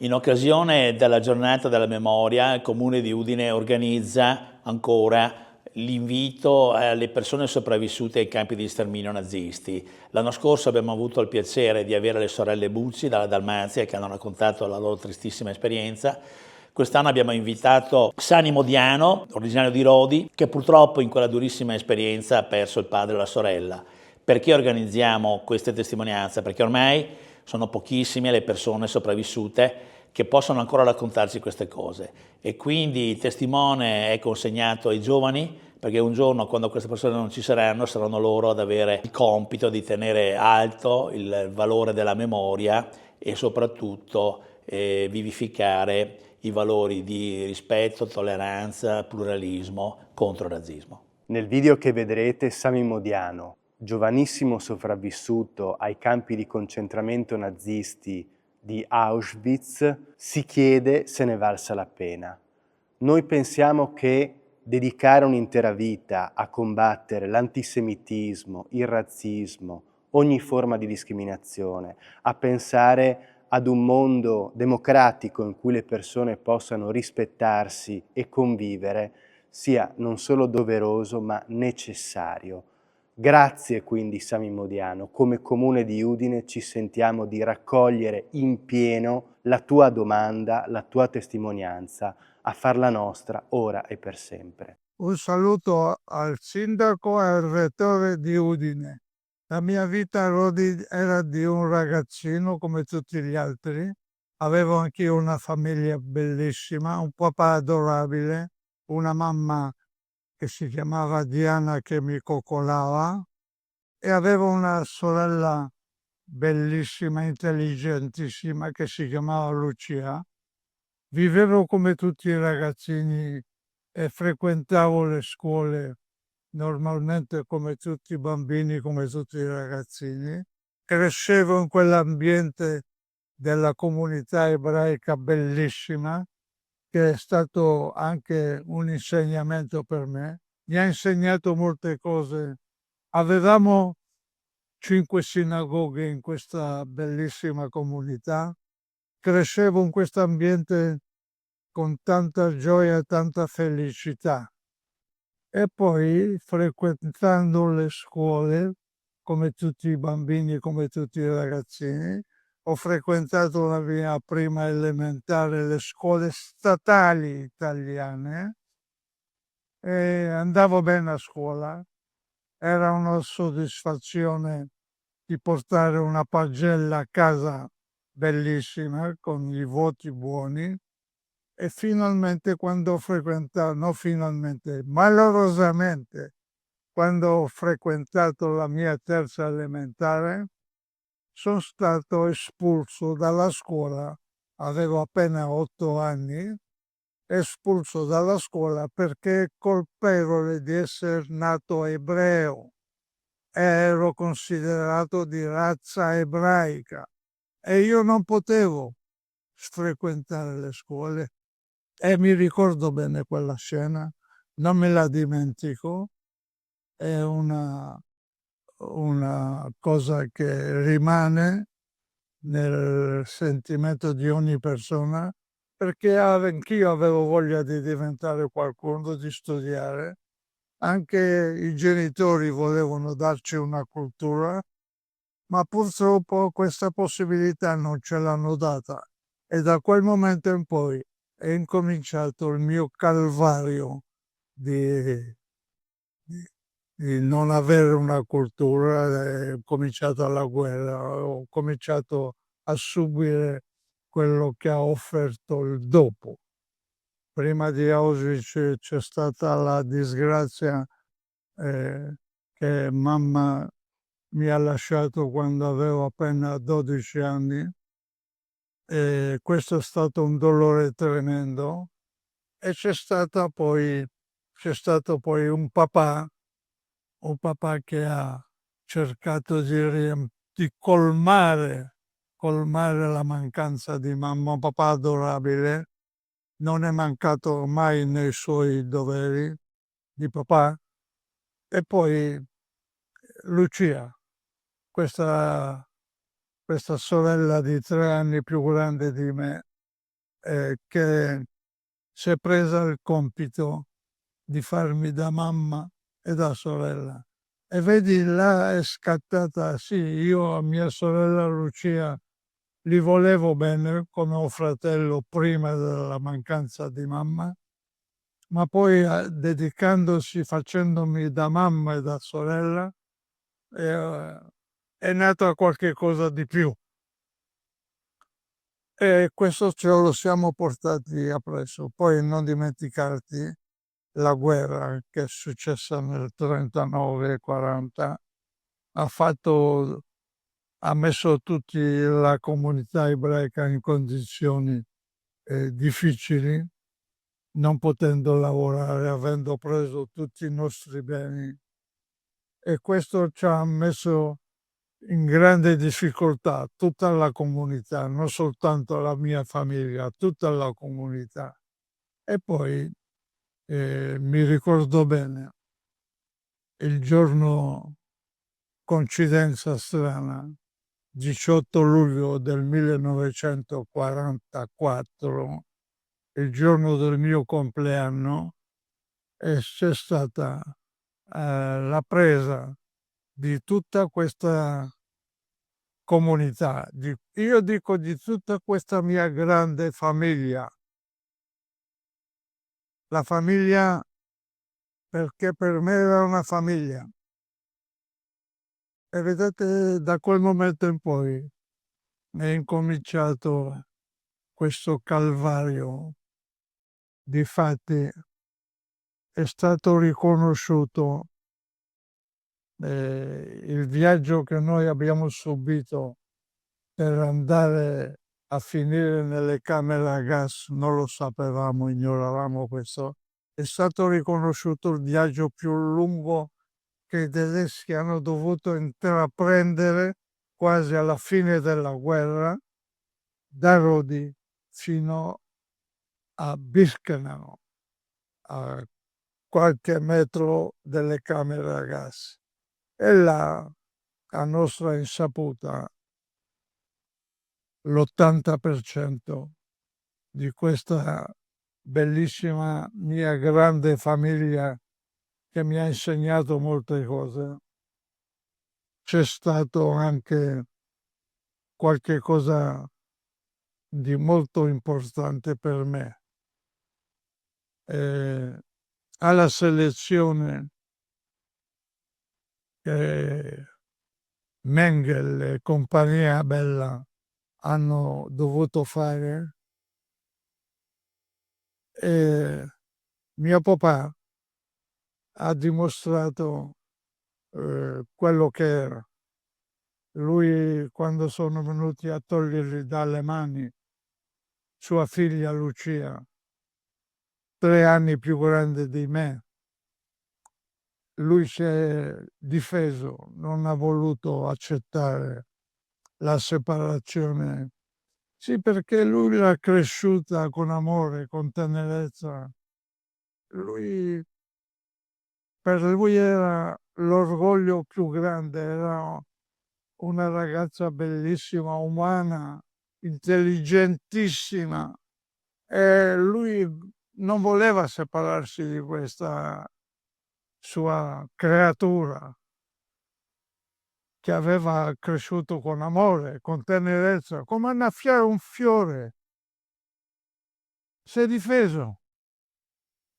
In occasione della giornata della memoria, il Comune di Udine organizza ancora l'invito alle persone sopravvissute ai campi di sterminio nazisti. L'anno scorso abbiamo avuto il piacere di avere le sorelle Bucci dalla Dalmazia che hanno raccontato la loro tristissima esperienza. Quest'anno abbiamo invitato Sani Modiano, originario di Rodi, che purtroppo in quella durissima esperienza ha perso il padre e la sorella. Perché organizziamo queste testimonianze? Perché ormai sono pochissime le persone sopravvissute che possono ancora raccontarci queste cose e quindi il testimone è consegnato ai giovani perché un giorno quando queste persone non ci saranno loro ad avere il compito di tenere alto il valore della memoria e soprattutto vivificare i valori di rispetto, tolleranza, pluralismo contro il razzismo. Nel video che vedrete Sami Modiano, giovanissimo sopravvissuto ai campi di concentramento nazisti di Auschwitz, si chiede se ne valsa la pena. Noi pensiamo che dedicare un'intera vita a combattere l'antisemitismo, il razzismo, ogni forma di discriminazione, a pensare ad un mondo democratico in cui le persone possano rispettarsi e convivere, sia non solo doveroso ma necessario. Grazie quindi Sami Modiano, come Comune di Udine ci sentiamo di raccogliere in pieno la tua domanda, la tua testimonianza, a farla nostra ora e per sempre. Un saluto al sindaco e al rettore di Udine. La mia vita a Rodi era di un ragazzino come tutti gli altri. Avevo anche io una famiglia bellissima, un papà adorabile, una mamma che si chiamava Diana che mi coccolava e avevo una sorella bellissima, intelligentissima che si chiamava Lucia. Vivevo come tutti i ragazzini e frequentavo le scuole normalmente come tutti i bambini, come tutti i ragazzini. Crescevo in quell'ambiente della comunità ebraica bellissima, che è stato anche un insegnamento per me. Mi ha insegnato molte cose. Avevamo 5 sinagoghe in questa bellissima comunità. Crescevo in questo ambiente con tanta gioia e tanta felicità. E poi frequentando le scuole, come tutti i bambini, come tutti i ragazzini, ho frequentato la mia prima elementare, le scuole statali italiane e andavo bene a scuola. Era una soddisfazione di portare una pagella a casa bellissima con i voti buoni. E finalmente quando ho frequentato, no finalmente, malorosamente, quando ho frequentato la mia terza elementare, sono stato espulso dalla scuola, avevo appena 8 anni, espulso dalla scuola perché colpevole di essere nato ebreo. Ero considerato di razza ebraica e io non potevo frequentare le scuole. E mi ricordo bene quella scena, non me la dimentico, è una cosa che rimane nel sentimento di ogni persona, perché anch'io avevo voglia di diventare qualcuno, di studiare. Anche i genitori volevano darci una cultura, ma purtroppo questa possibilità non ce l'hanno data. E da quel momento in poi è incominciato il mio calvario di, di- di non avere una cultura, è cominciata la guerra, ho cominciato a subire quello che ha offerto il dopo. Prima di Auschwitz c'è stata la disgrazia che mamma mi ha lasciato quando avevo appena 12 anni e questo è stato un dolore tremendo. E c'è stato poi un papà che ha cercato di colmare la mancanza di mamma, un papà adorabile, non è mancato mai nei suoi doveri di papà. E poi Lucia, questa sorella di 3 anni più grande di me, che si è presa il compito di farmi da mamma e da sorella. E vedi, là è scattata, sì, io a mia sorella Lucia li volevo bene come un fratello prima della mancanza di mamma, ma poi dedicandosi, facendomi da mamma e da sorella, è nata qualche cosa di più. E questo ce lo siamo portati appresso. Poi non dimenticarti la guerra che è successa nel 39-40, ha messo tutta la comunità ebraica in condizioni difficili, non potendo lavorare, avendo preso tutti i nostri beni. E questo ci ha messo in grande difficoltà tutta la comunità, non soltanto la mia famiglia, tutta la comunità. E poi mi ricordo bene il giorno, coincidenza strana, 18 luglio del 1944, il giorno del mio compleanno, e c'è stata la presa di tutta questa comunità, io dico di tutta questa mia grande famiglia, la famiglia, perché per me era una famiglia. E vedete, da quel momento in poi è incominciato questo calvario. Difatti è stato riconosciuto il viaggio che noi abbiamo subito per andare a finire nelle camere a gas, non lo sapevamo, ignoravamo questo. È stato riconosciuto il viaggio più lungo che i tedeschi hanno dovuto intraprendere quasi alla fine della guerra, da Rodi fino a Birkenau, a qualche metro delle camere a gas. E là, a nostra insaputa, l'80% di questa bellissima mia grande famiglia che mi ha insegnato molte cose, c'è stato anche qualche cosa di molto importante per me. Alla selezione che Mengel e compagnia bella hanno dovuto fare, mio papà ha dimostrato quello che era. Lui, quando sono venuti a togliergli dalle mani sua figlia Lucia, 3 anni più grande di me, lui si è difeso, non ha voluto accettare la separazione. Sì, perché lui l'ha cresciuta con amore, con tenerezza. Lui, per lui era l'orgoglio più grande, era una ragazza bellissima, umana, intelligentissima, e lui non voleva separarsi di questa sua creatura che aveva cresciuto con amore, con tenerezza, come annaffiare un fiore. Si è difeso.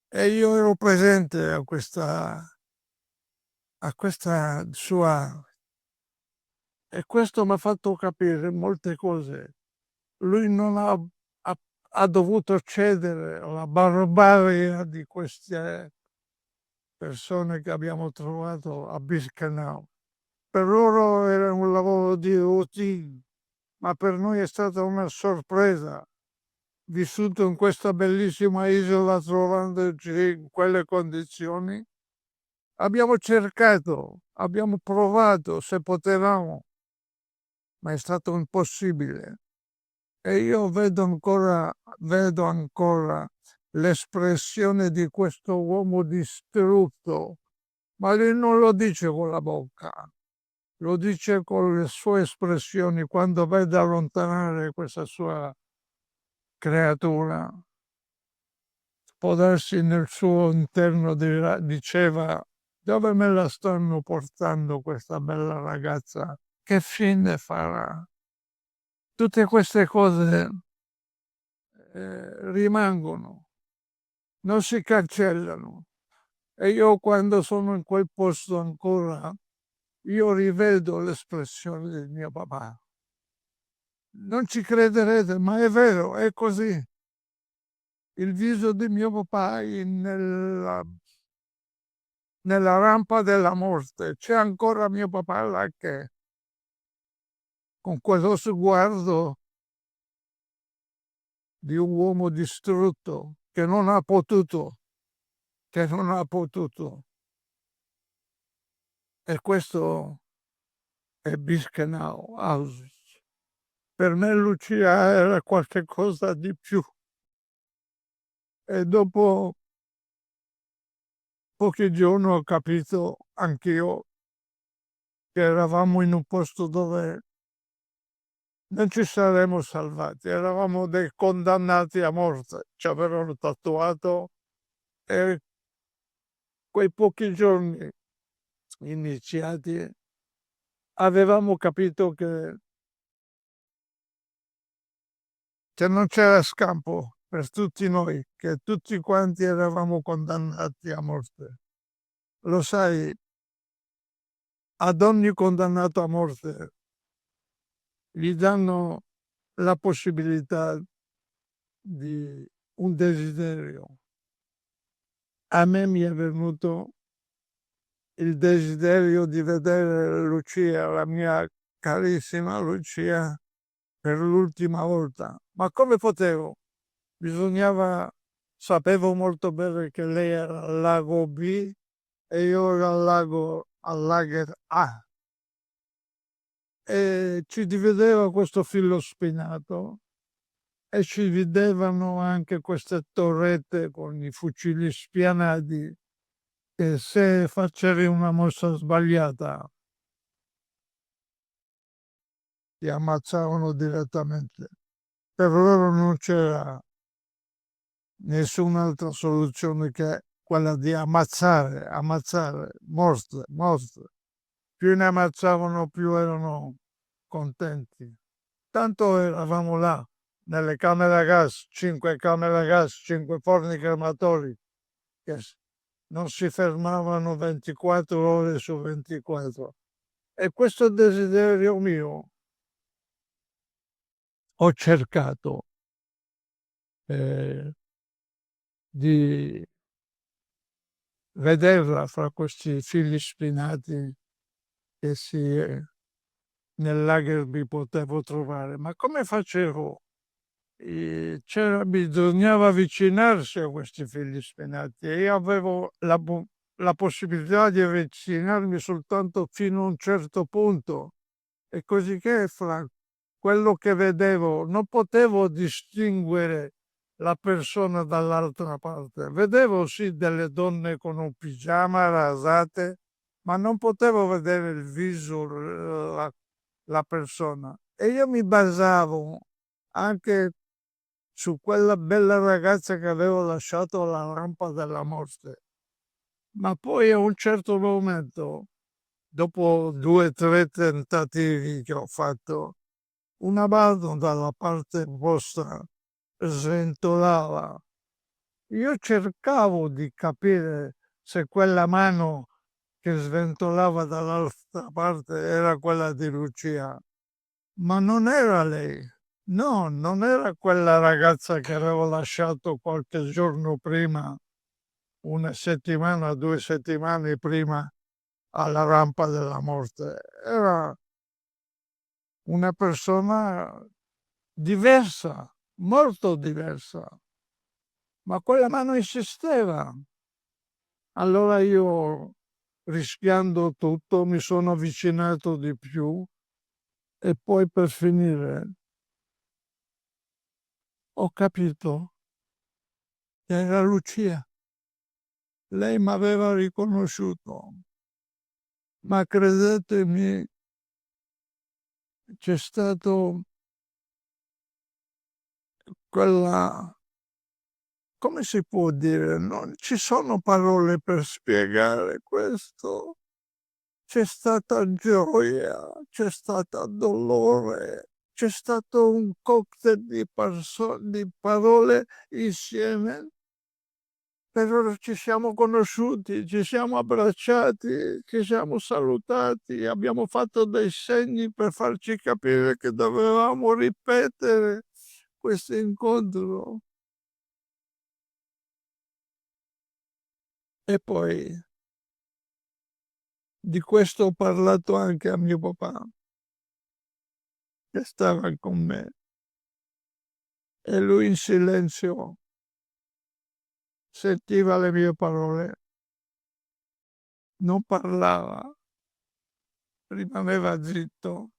E io ero presente a questa sua... E questo mi ha fatto capire molte cose. Lui non ha dovuto cedere alla barbarie di queste persone che abbiamo trovato a Birkenau. Per loro era un lavoro di routine, ma per noi è stata una sorpresa, vissuto in questa bellissima isola trovandoci in quelle condizioni. Abbiamo cercato, abbiamo provato se potevamo, ma è stato impossibile. E io vedo ancora l'espressione di questo uomo distrutto, ma lui non lo dice con la bocca, lo dice con le sue espressioni quando vede allontanare questa sua creatura, può darsi nel suo interno diceva: "Dove me la stanno portando questa bella ragazza? Che fine farà?" Tutte queste cose, rimangono, non si cancellano. E io quando sono in quel posto ancora, io rivedo l'espressione del mio papà. Non ci crederete, ma è vero, è così. Il viso di mio papà nella rampa della morte. C'è ancora mio papà là che con quello sguardo di un uomo distrutto che non ha potuto, che non ha potuto. E questo è Birkenau, Auschwitz. Per me Lucia era qualcosa di più. E dopo pochi giorni ho capito anch'io che eravamo in un posto dove non ci saremmo salvati, eravamo dei condannati a morte. Ci avevano tatuato e quei pochi giorni iniziati avevamo capito che non c'era scampo per tutti noi, che tutti quanti eravamo condannati a morte. Lo sai, ad ogni condannato a morte gli danno la possibilità di un desiderio. A me mi è venuto il desiderio di vedere Lucia, la mia carissima Lucia, per l'ultima volta. Ma come potevo? Sapevo molto bene che lei era al lago B e io ero al lager A. E ci divideva questo filo spinato e ci vedevano anche queste torrette con i fucili spianati che se facevi una mossa sbagliata ti ammazzavano direttamente. Per loro non c'era nessun'altra soluzione che quella di ammazzare, morte, morte. Più ne ammazzavano, più erano contenti. Tanto eravamo là, nelle camere a gas, 5 camere a gas, 5 forni crematori, che non si fermavano 24 ore su 24. E questo desiderio mio ho cercato di vederla fra questi fili spinati che nel lager mi potevo trovare. Ma come facevo? Bisognava avvicinarsi a questi fili spinati e io avevo la possibilità di avvicinarmi soltanto fino a un certo punto. E cosicché fra quello che vedevo non potevo distinguere la persona dall'altra parte. Vedevo sì delle donne con un pigiama rasate, ma non potevo vedere il viso, la persona. E io mi basavo anche su quella bella ragazza che avevo lasciato alla rampa della morte. Ma poi a un certo momento, dopo 2 o 3 tentativi che ho fatto, una mano dalla parte opposta sventolava. Io cercavo di capire se quella mano che sventolava dall'altra parte era quella di Lucia, ma non era lei. No, non era quella ragazza che avevo lasciato qualche giorno prima, 1 settimana, 2 settimane prima alla rampa della morte. Era una persona diversa, molto diversa, ma quella mano insisteva. Allora io, rischiando tutto, mi sono avvicinato di più e poi per finire ho capito che era Lucia. Lei m'aveva riconosciuto, ma credetemi, c'è stato quella, come si può dire, non ci sono parole per spiegare questo. C'è stata gioia, c'è stata dolore, c'è stato un cocktail di parole insieme. Però ci siamo conosciuti, ci siamo abbracciati, ci siamo salutati, abbiamo fatto dei segni per farci capire che dovevamo ripetere questo incontro. E poi di questo ho parlato anche a mio papà, che stava con me, e lui in silenzio sentiva le mie parole, non parlava, rimaneva zitto.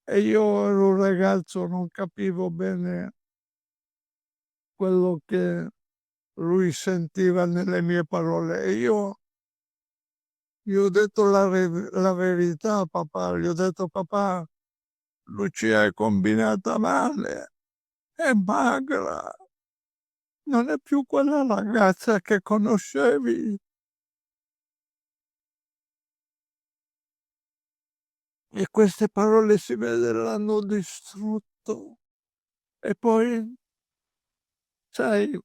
E io ero un ragazzo, non capivo bene quello che lui sentiva nelle mie parole. E io gli ho detto la verità a papà, gli ho detto: "Papà, Lucia è combinata male, è magra, non è più quella ragazza che conoscevi". E queste parole si vede l'hanno distrutto. E poi, sai,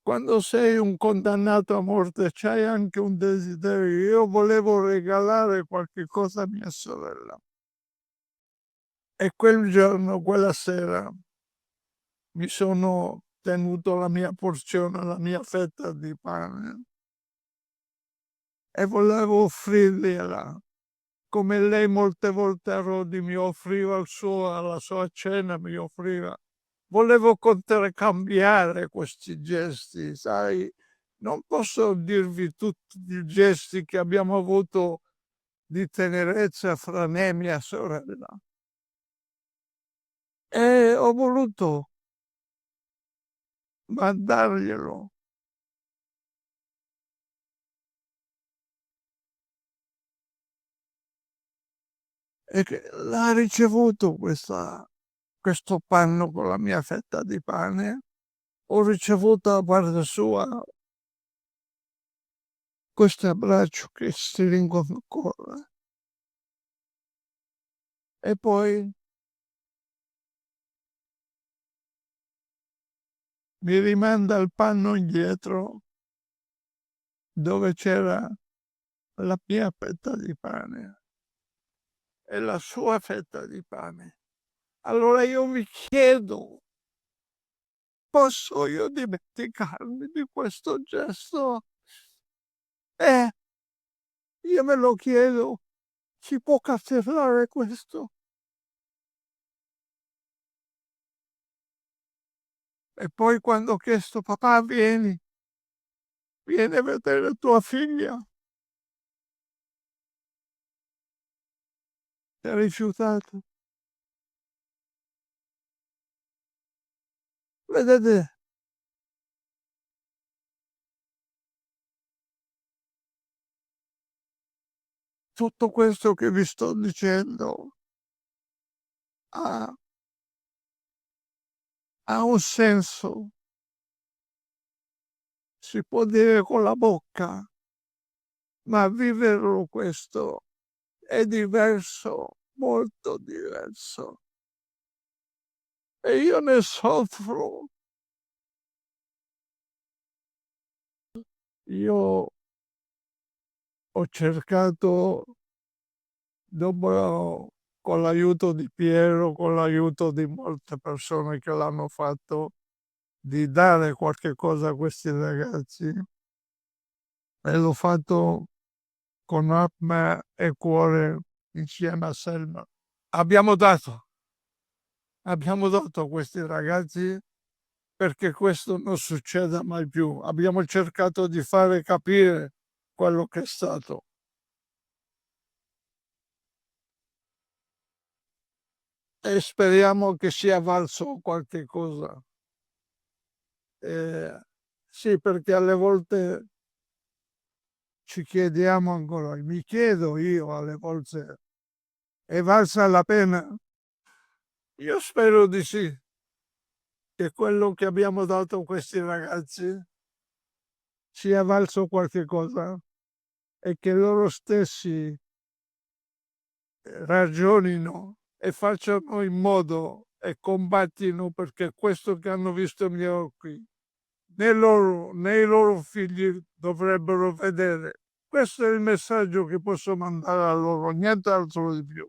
quando sei un condannato a morte c'hai anche un desiderio. Io volevo regalare qualche cosa a mia sorella. E quel giorno, quella sera, mi sono tenuto la mia porzione, la mia fetta di pane e volevo offrirgliela, come lei molte volte a Rodi mi offriva alla sua cena, mi offriva. Volevo contraccambiare questi gesti, sai, non posso dirvi tutti i gesti che abbiamo avuto di tenerezza fra me e mia sorella. E ho voluto mandarglielo. E che l'ha ricevuto questo panno con la mia fetta di pane. Ho ricevuto da parte sua questo abbraccio che stringo ancora. E poi mi rimanda il panno indietro dove c'era la mia fetta di pane e la sua fetta di pane. Allora io mi chiedo: posso io dimenticarmi di questo gesto? Eh, io me lo chiedo, si può cancellare questo? E poi quando ho chiesto: "Papà, vieni a vedere tua figlia", si è rifiutato. Vedete, tutto questo che vi sto dicendo ha ha un senso, si può dire con la bocca, ma viverlo questo è diverso, molto diverso. E io ne soffro. Io ho cercato, dopo, con l'aiuto di Piero, con l'aiuto di molte persone che l'hanno fatto, di dare qualche cosa a questi ragazzi, e l'ho fatto con anima e cuore insieme a Selma. Abbiamo dato, abbiamo dato a questi ragazzi perché questo non succeda mai più. Abbiamo cercato di fare capire quello che è stato. E speriamo che sia valso qualche cosa. Sì, perché alle volte ci chiediamo ancora, mi chiedo io alle volte: è valsa la pena? Io spero di sì, che quello che abbiamo dato a questi ragazzi sia valso qualche cosa e che loro stessi ragionino e facciano in modo e combattino perché questo che hanno visto ai miei occhi né i loro figli dovrebbero vedere. Questo è il messaggio che posso mandare a loro, nient'altro di più.